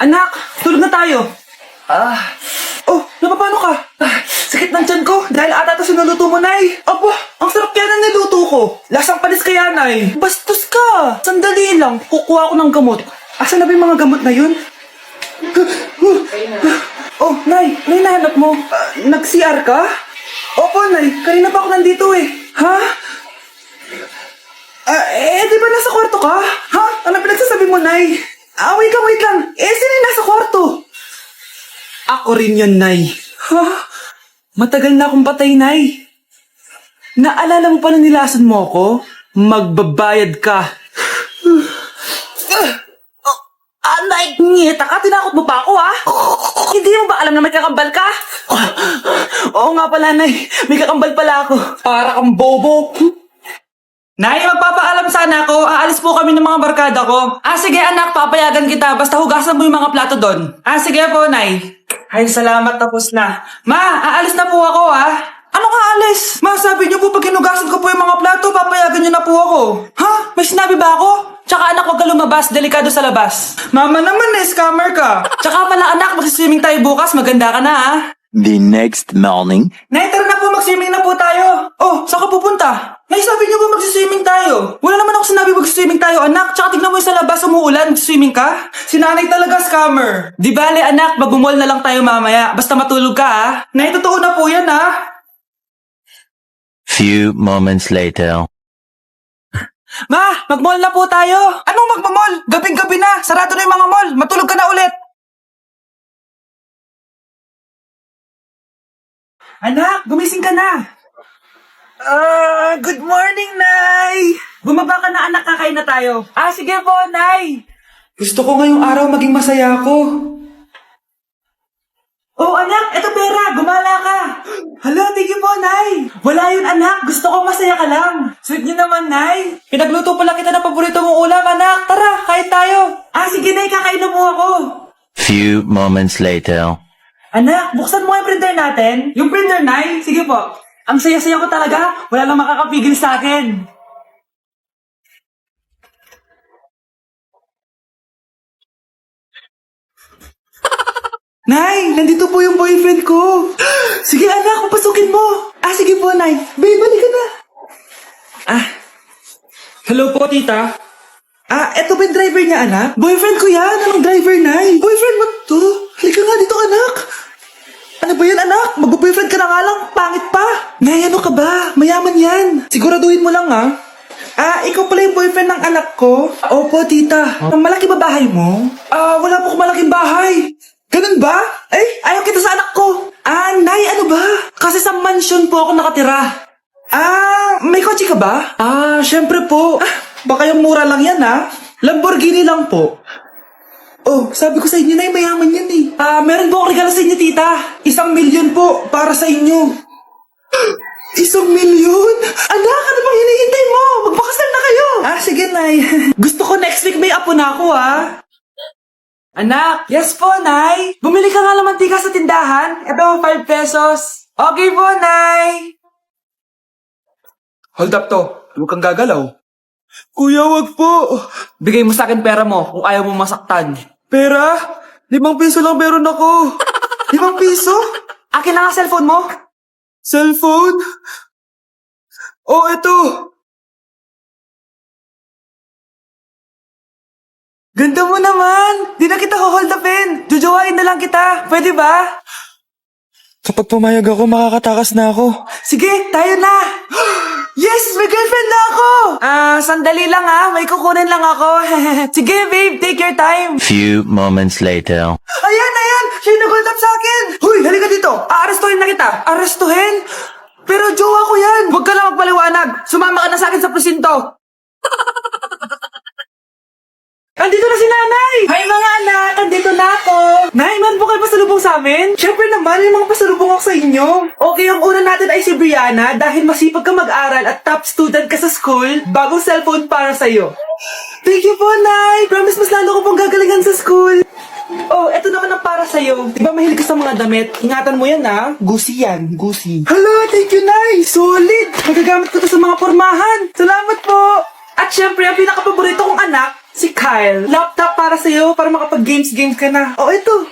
Anak, tulog na tayo. Oh, napapano ka? Sakit ng tiyan ko dahil ata ito sinuluto mo, Nay. Aba, ang sarap kaya ng niluto ko. Lasang panis kaya, Nay. Bastos ka. Sandali lang, kukuha ko ng gamot. Asan na ba yung mga gamot na yun? Oh, Nay, ano yung nahanap mo? Nag-CR ka? Opo, Nay, kanina pa ako nandito eh. Ha? Di ba nasa kwarto ka? Ha? Ano pinagsasabi mo, Nay? Wait lang. Sino yung nasa kwarto? Ako rin yun, Nay. Ha? Matagal na akong patay, Nay. Naalala mo pa na nilason mo ako? Magbabayad ka. Nay, ngita ka? Tinakot mo pa ako, ha? Hindi mo ba alam na may kakambal ka? Oo nga pala, Nay. May kakambal pala ako. Para kang bobo. Nay, magpapaalam sana ako. Aalis po kami ng mga barkada ko. Sige anak, papayagan kita. Basta hugasan mo yung mga plato doon. Sige po, Nay. Ay, salamat, tapos na. Ma, aalis na po ako, ha? Anong aalis? Ma, sabi niyo po pag hinugasan ko po yung mga plato, papayagan niyo na po ako. Ha? May sinabi ba ako? Tsaka anak, huwag ka lumabas. Delikado sa labas. Mama naman, scammer ka. Tsaka pala anak, magsiswimming tayo bukas. Maganda ka na, ha? The next morning. Nay, tara na po, mag-swimming na po tayo. Oh, saan ka pupunta? Nay, sabi niyo ba mag-swimming tayo? Wala naman ako sinabi mag-swimming tayo, anak. Tsaka tignan mo yung sa labas, umuulan, mag-swimming ka? Si nanay talaga scammer. Di bale, anak, mag-mall na lang tayo mamaya. Basta matulog ka, ha? Nay, totoo na po yan, ha? Few moments later. Ma, mag-mall na po tayo. Anong mag-mall? Gabing-gabi na. Sarado na yung mga mall. Matulog ka na ulit. Anak, gumising ka na. Good morning, Nay. Bumaba ka na, anak, kakain na tayo. Sige po, Nay. Gusto ko ngayong araw maging masaya ako. Oh, anak, eto pera, gumala ka. Hello, thank you po, Nay. Wala yun, anak, gusto ko masaya ka lang. Sweet niyo naman, Nay. Pinagluto pala kita ng paborito mong ulam, anak. Tara, kain tayo. Sige, Nay, kakain na po ako. Few moments later. Anak, buksan mo yung printer natin. Yung printer, Nay? Sige po. Ang saya-saya ko talaga. Wala lang makakapigil sa akin. Nay, nandito po yung boyfriend ko. Sige, anak, papasukin mo. Sige po, Nay. Babe, balik ka na. Hello po, tita. Eto ba yung driver niya, anak? Boyfriend ko yan. Anong driver, Nay? Boyfriend mo to? Halika nga dito, anak. Ano ba yan, anak? Mag-boyfriend ka na nga lang. Pangit pa. Nay, ano ka ba? Mayaman yan. Siguraduhin mo lang, ha? Ikaw pala yung boyfriend ng anak ko? Opo, tita. Malaki ba bahay mo? Wala po akong malaking bahay. Ganun ba? Ayaw kita sa anak ko. Nay, ano ba? Kasi sa mansion po ako nakatira. May kotse ka ba? Syempre po. Baka yung mura lang yan, ha? Lamborghini lang po. Oh, sabi ko sa inyo, Nay, mayaman yan eh. Meron po akong regalo sa inyo, tita. 1,000,000 po para sa inyo. 1,000,000? Anak, ano bang hinihintay mo? Magpakasal na kayo. Sige, Nay. Gusto ko next week may apo na ako, ha? Anak, yes po, Nay. Bumili ka nga ng mantika sa tindahan. Ito, 5 pesos. Okay po, Nay. Hold up to. Huwag kang gagalaw. Kuya, wag po. Bigay mo sa akin pera mo kung ayaw mo masaktan. Pera? 5 piso lang meron ako. 5 piso? Akin na nga cellphone mo. Cellphone? Ito. Ganda mo naman. Di na kita hold upin. Jujuwain na lang kita. Pwede ba? Kapag pumayag ako, makakatakas na ako. Sige, tayo na. Yes, may girlfriend na ako. Sandali lang ha. May kukunin lang ako. Sige, babe, take your time. Few moments later. Ayan. Siya yung nag-hold up sa akin. Huy, halika dito. Aarestuhin na kita. Arestuhin? Pero jowa ko yan. Huwag ka lang magpaliwanag. Sumama ka na sa akin sa presinto. Andito na si Nanay! Hi mga anak! Andito na ako! Nay, man po kayo pasalubong sa amin? Siyempre naman, yung mga pasalubong ako sa inyo. Okay, ang una natin ay si Brianna dahil masipag ka mag-aral at top student ka sa school, bagong cellphone para sa'yo. Thank you po, Nay! Promise mas lalo ko pong gagalingan sa school. Eto naman ang para sa'yo. Diba mahilig ka sa mga damit? Ingatan mo yan, ha? Gucci yan, Gucci. Hala, thank you, Nay! Solid! Magagamit ko to sa mga pormahan. Salamat po! At syempre, ang pinaka-paborito kong anak, Si Kyle, laptop para sa'yo para makapag-games ka na. Oh, ito.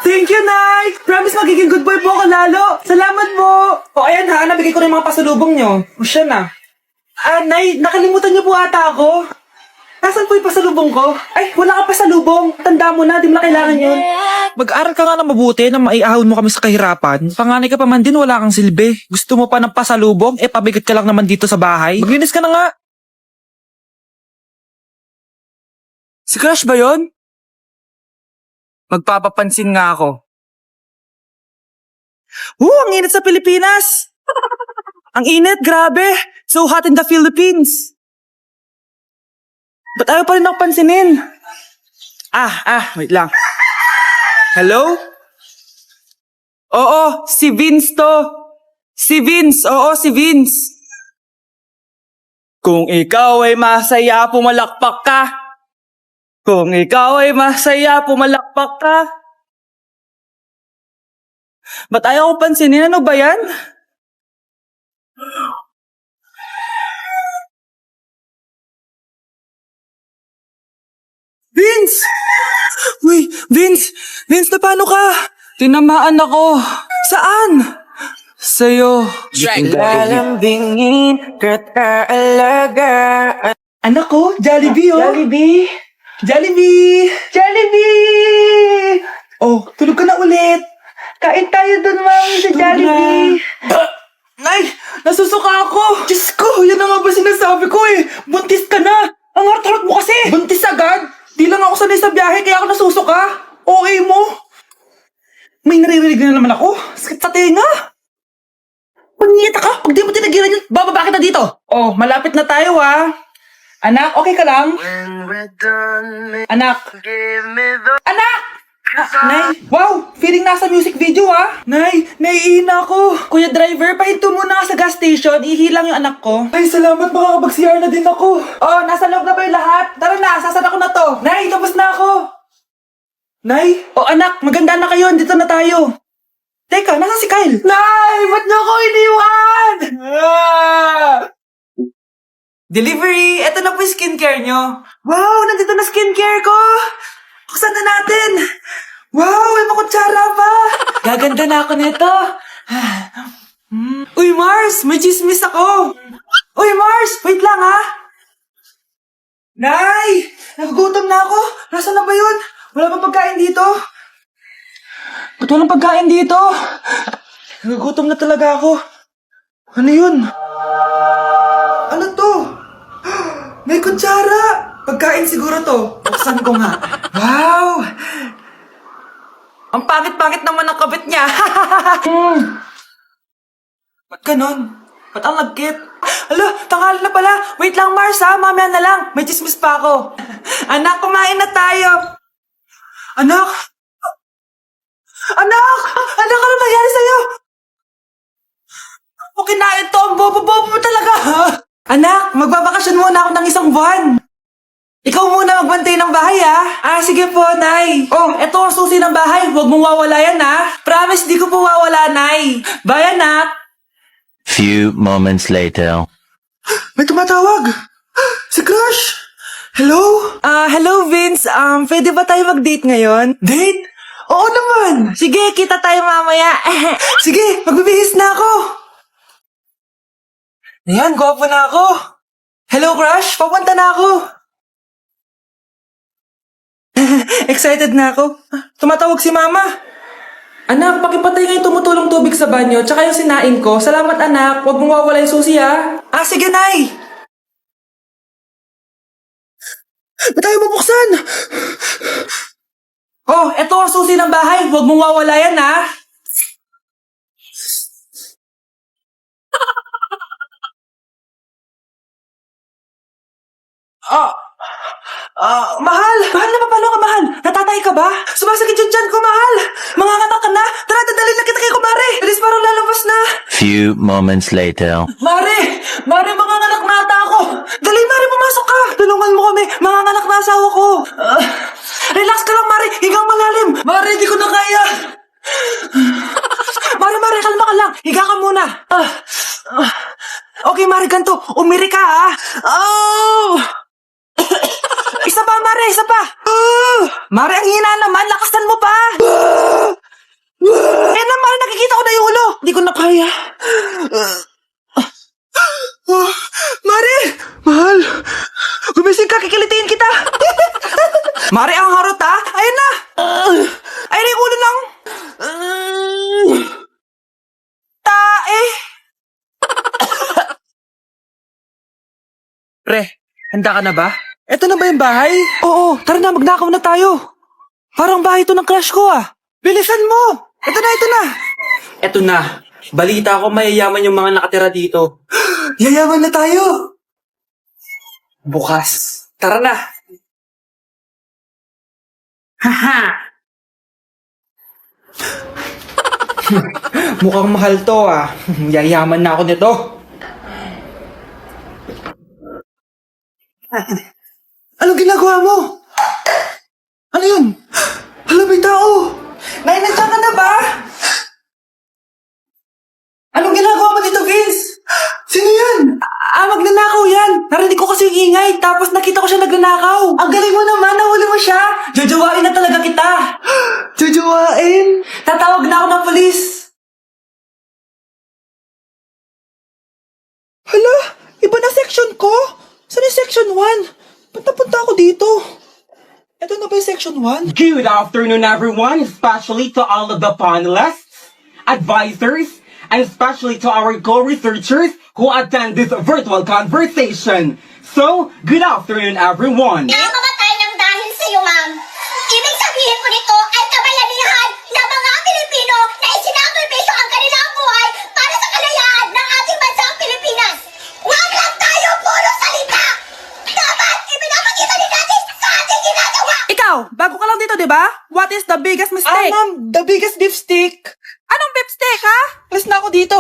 Thank you, Nay! Promise magiging good boy po ako lalo. Salamat po. O, ayan ha, nabigay ko na yung mga pasalubong nyo. O, siya na. Ah, Nay, nakalimutan niyo po ata ako. Nasaan po yung pasalubong ko? Ay, wala ka pasalubong. Tanda mo na, di mo na kailangan yun. Mag-aral ka nga na mabuti na maiahon mo kami sa kahirapan. Panganay ka pa man din, wala kang silbi. Gusto mo pa ng pasalubong? Pabigat ka lang naman dito sa bahay. Maglinis ka na nga. Si Crush ba yon? Magpapapansin nga ako. Ang init sa Pilipinas! Ang init, grabe! So hot in the Philippines! Ba't ayaw pa rin ako pansinin? Wait lang. Hello? Oo, si Vince to. Si Vince, oo, si Vince. Kung ikaw ay masaya, pumalakpak ka. Kung ikaw ay masaya, pumalakpak ka. Ba't ayaw ko pansinin? Ano ba yan? Vince! Uy, Vince! Vince, na paano ka? Tinamaan ako. Saan? Sa'yo. Lalambingin ka't kaalagaan. Anak ko, Jollibee oh. Jollibee! Jollibee! Jollibee! Oh, tulog ka na ulit. Kain tayo dun, mami, sa Jollibee. Nay, nasusuka ako. Diyos ko, yan na nga ba sinasabi ko eh. Buntis ka na. Ang harot mo kasi. Buntis agad? Di lang ako sanay sa biyahe, kaya ako nasusuka. Okay mo? May naririnig na naman ako. Sakit sa tenga. Pagngita ka, pag di mo tinagilan yun, bababa kita dito. Oh, malapit na tayo ah. Anak, okay ka lang? Anak. Anak! Nay, wow! Feeling nasa music video ah! Nay, naiihina ako! Kuya driver, pahinto muna ka sa gas station, ihilang yung anak ko. Ay, salamat, makakapag-CR na din ako. Oh, nasa loob na ba yung lahat? Tara na, sasada ko na to. Nay, tapos na ako. Nay? Oh anak, maganda na kayo, dito na tayo. Teka, nasa si Kyle? Nay, ba't niyo ako iniwan? Delivery! Eto na po yung skincare nyo. Wow! Nandito na skincare ko! Buksan na natin! Wow! May makutsara pa! Gaganda na ako nito! Uy, Mars! May chismis ako! Uy, Mars! Wait lang, ha? Nay! Nagugutom na ako! Nasaan na ba yun? Wala bang pagkain dito? Ba't walang pagkain dito? Nagugutom na talaga ako. Ano yun? Ano to? May kutsara! Pagkain siguro to. Buksan ko nga. Wow! Ang pangit-pangit naman ng kabit niya. Ba't ganon? Ba't ang lagkit? Alo, tanghali na pala. Wait lang, Mars ha. Mamaya na lang. May chismis pa ako. Anak, kumain na tayo. Anak? Anak! Anak, ano nangyari sa'yo? Kung kinain to, ang bobo-bobo mo talaga. Anak, magbabakasyon muna ako ng isang buwan. Ikaw muna magbantay ng bahay, ha? Sige po, Nay. Oh, eto ang susi ng bahay. Huwag mong wawala yan, ha? Promise, di ko po wawala, Nay. Bye, anak. Few moments later. May tumatawag. Si Crush. Hello? Hello, Vince. Pwede ba tayo mag-date ngayon? Date? Oo naman. Sige, kita tayo mamaya. Sige, magbibihis na ako. Ayan, gwapo na ako. Hello, Crush. Papunta na ako. Excited na ako. Tumatawag si Mama. Anak, pakipatay nga yung tumutulong tubig sa banyo tsaka yung sinain ko. Salamat, anak. Huwag mong wawala yung susi, ha? Sige, Nay. Ba't tayo mabuksan? Oh, eto ang susi ng bahay. Huwag mong wawala yan, ha? Mahal! Mahal na paano ka, mahal? Natatay ka ba? Sumasakit yung tiyan ko, mahal! Manganganak ka na? Tara, dadalhin na kita kay kumare! Bilis parang lalabas na! Few moments later. Mare! Mare, manganganak na ata ako! Dali, Mare, pumasok ka! Tulungan mo kami! Manganganak na asawa ko! Relax ka lang, Mare! Higang malalim! Mare, di ko na kaya! Mare, kalma ka lang! Higa ka muna! Okay, Mare, ganito. Umiri ka, ha? Oh! Isa pa! Mare, isa pa! Mare, ang hina naman, lakasan mo pa! Eh na, Mare, nakikita ko na yung ulo! Hindi ko na kaya. Mare! Mahal! Gumising ka, kikilitiin kita! Mare, ang harot ha! Ayun na! Ayun na yung ulo ng... Tae! Pre, handa ka na ba? Eto na ba yung bahay? Oo, tara na, magnakaw na tayo. Parang bahay to ng crush ko ah. Bilisan mo! Eto na, eto na! Eto na. Balita ko mayayaman yung mga nakatira dito. Yayaman na tayo! Bukas. Tara na. Haha! Mukhang mahal to ah. Yayaman na ako nito. Anong ginagawa mo? Ano yun? Hala, may tao! Nay, nandiyan ka na ba? Anong ginagawa mo dito, Vince? Sino yan? Magnanakaw yan. Narinig ko kasi yung ingay, tapos nakita ko siya nagnanakaw. Ang galing mo naman, nahuli mo siya. Jojowain na talaga kita. Jojowain? Tatawag na ako ng polis. Hala, iba na section ko. Saan yung section 1? Ba't napunta ako dito? Ito na ba yung section 1? Good afternoon, everyone, especially to all of the panelists, advisors, and especially to our co-researchers who attend this virtual conversation. So, good afternoon, everyone. Namamatay ng dahil sa iyo, ma'am. Ibig sabihin ko nito ay kabayanihan ng mga Pilipino na isinakripisyo ang kanilang buhay para sa kalayaan ng ating bansang Pilipinas. Huwag lang tayo puro salita! Dapat ipinapakita din natin sa ating ginagawa! Ikaw, bago ka lang dito, di ba? What is the biggest mistake? Ma'am, the biggest beef stick. Anong beef stick, ha? Alis na ako dito.